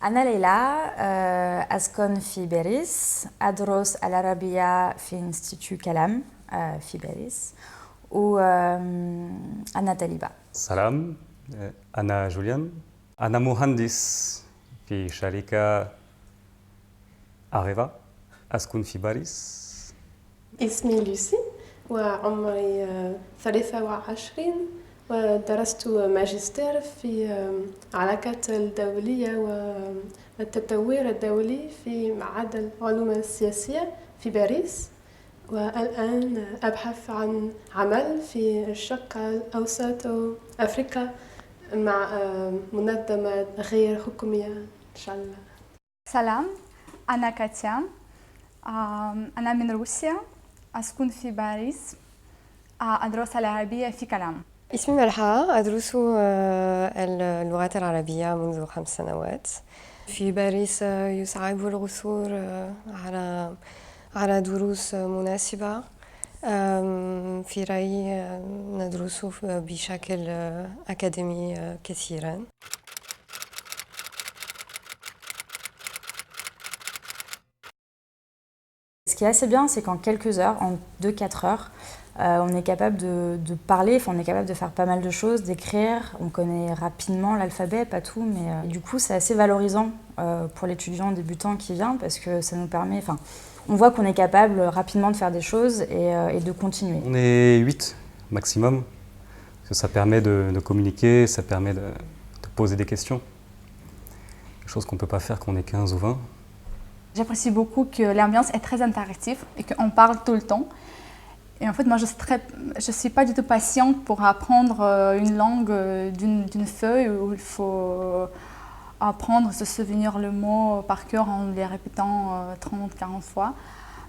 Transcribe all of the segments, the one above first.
أنا ليلى أسكن في باريس أدرس العربية في انستيتو كلام في باريس وأنا طالبة. سلام، أنا جوليان. أنا مهندس في شركة أريفا. أسكن في باريس. اسمي لوسي وعمري 23 ودرست ماجستير في العلاقات الدولية والتطوير الدولي في معهد العلوم السياسية في باريس، والآن أبحث عن عمل في الشرق الأوسط وأفريقيا مع منظمة غير حكومية إن شاء الله. سلام، أنا كاتيا. أنا من روسيا، أسكن في باريس، أدرس العربية في كلام. اسمي ملحة، أدرس اللغات العربية منذ 5 سنوات. في باريس يصعب العثور على دروس مناسبة. في رأيي ندرس بشكل أكاديمي كثيرا. Ce qui est assez bien, c'est qu'en quelques heures, en 2-4 heures, on est capable de parler, on est capable de faire pas mal de choses, d'écrire. On connaît rapidement l'alphabet, pas tout, mais du coup c'est assez valorisant pour l'étudiant débutant qui vient parce que ça nous permet, on voit qu'on est capable rapidement de faire des choses et de continuer. On est 8 maximum, parce que ça permet de communiquer, ça permet de poser des questions. Des choses qu'on ne peut pas faire quand on est 15 ou 20. J'apprécie beaucoup que l'ambiance est très interactive et qu'on parle tout le temps. Et en fait, moi, je ne suis pas du tout patiente pour apprendre une langue d'une feuille où il faut apprendre, se souvenir le mot par cœur en les répétant 30-40 fois.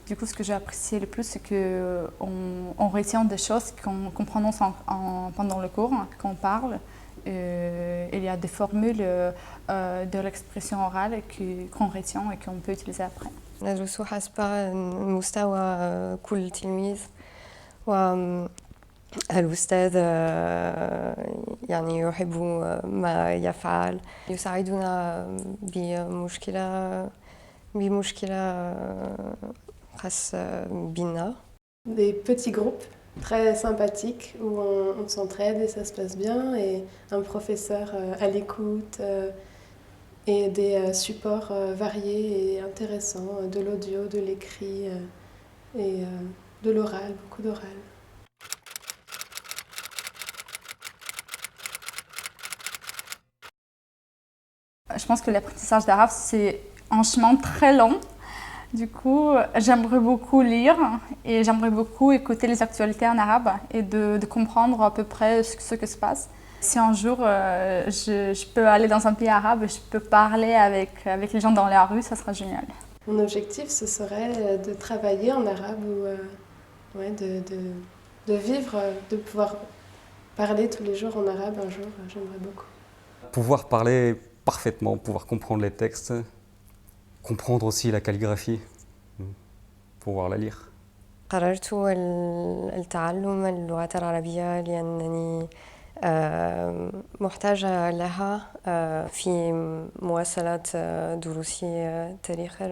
Du coup, ce que j'ai apprécié le plus, c'est qu'on retient des choses qu'on prononce pendant le cours, qu'on parle. Il y a des formules de l'expression orale qu'on retient et qu'on peut utiliser après. ندرس حسب مستوى كل تلميذ، والأستاذ يعني يحب ما يفعل، يساعدنا بمشكلة خاص بنا. Des petits groupes très sympathiques où on s'entraide et ça se passe bien, et un professeur à l'écoute et des supports variés et intéressants, de l'audio, de l'écrit et de l'oral, beaucoup d'oral. Je pense que l'apprentissage d'arabe, c'est un chemin très long. Du coup, j'aimerais beaucoup lire et j'aimerais beaucoup écouter les actualités en arabe et de comprendre à peu près ce que se passe. Si un jour je peux aller dans un pays arabe et je peux parler avec les gens dans la rue, ça sera génial. Mon objectif, ce serait de travailler en arabe ou de vivre, de pouvoir parler tous les jours en arabe un jour, j'aimerais beaucoup. Pouvoir parler parfaitement, pouvoir comprendre les textes, comprendre aussi la calligraphie, pouvoir la lire. قررت التعلم اللغات العربية لأنني محتاجة لها في مواصلة دروسي تاريخ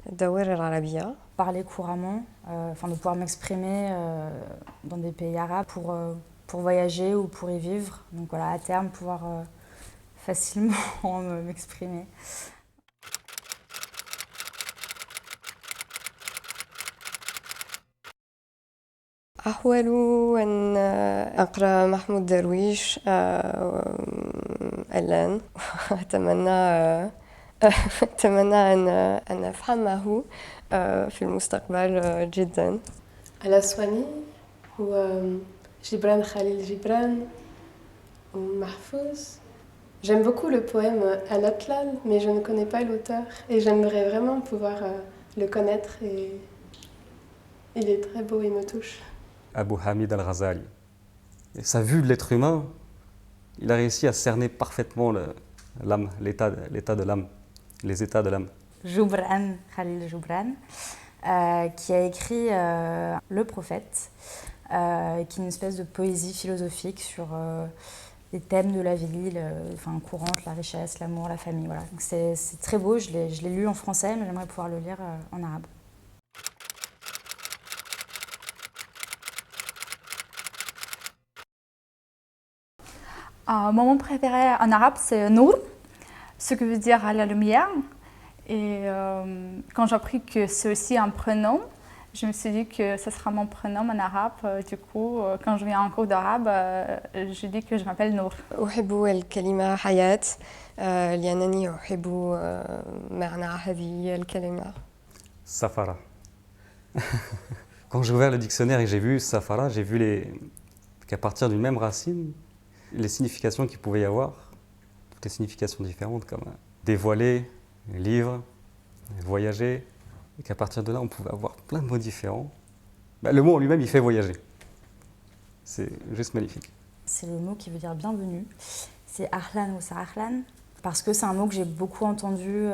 الدول العربية. Parler couramment, de pouvoir m'exprimer dans des pays arabes pour voyager ou pour y vivre. Donc voilà, à terme, pouvoir facilement m'exprimer. أحاول أن أقرأ محمود درويش الآن. أتمنى أن أفهمه في المستقبل جدا. الأسواني وجبران خليل جبران ومحفوظ. J'aime beaucoup le poème Al-Atlal, mais je ne connais pas l'auteur et j'aimerais vraiment pouvoir le connaître, et il est très beau, il me touche. Abu Hamid al-Ghazali. Et sa vue de l'être humain, il a réussi à cerner parfaitement l'âme, l'état de l'âme, les états de l'âme. Gibran Khalil Gibran, qui a écrit Le Prophète, qui est une espèce de poésie philosophique sur des thèmes de la vie, enfin, courantes, la richesse, l'amour, la famille. Voilà. Donc c'est très beau, je l'ai lu en français, mais j'aimerais pouvoir le lire en arabe. Mon mot préféré en arabe, c'est Nour, ce qui veut dire la lumière. Et quand j'ai appris que c'est aussi un prénom, je me suis dit que ce sera mon prénom en arabe. Du coup, quand je viens en cours d'arabe, je dis que je m'appelle Nour. أحب الكلمة حياة لأنني أحب معنى هذه الكلمة. Safara. Quand j'ai ouvert le dictionnaire et que j'ai vu Safara, j'ai vu qu'à partir d'une même racine, les significations qu'il pouvait y avoir, toutes les significations différentes, comme dévoiler, livre, voyager, et qu'à partir de là, on pouvait avoir plein de mots différents. Le mot en lui-même, il fait voyager. C'est juste magnifique. C'est le mot qui veut dire bienvenue. C'est Ahlan ou Sahlan, parce que c'est un mot que j'ai beaucoup entendu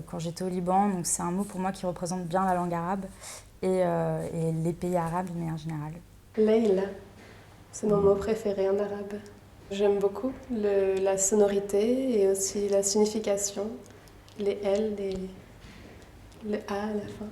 quand j'étais au Liban. Donc c'est un mot pour moi qui représente bien la langue arabe et les pays arabes de manière générale. Leïla, c'est mon mot préféré en arabe. J'aime beaucoup la sonorité et aussi la signification, les L, le A à la fin.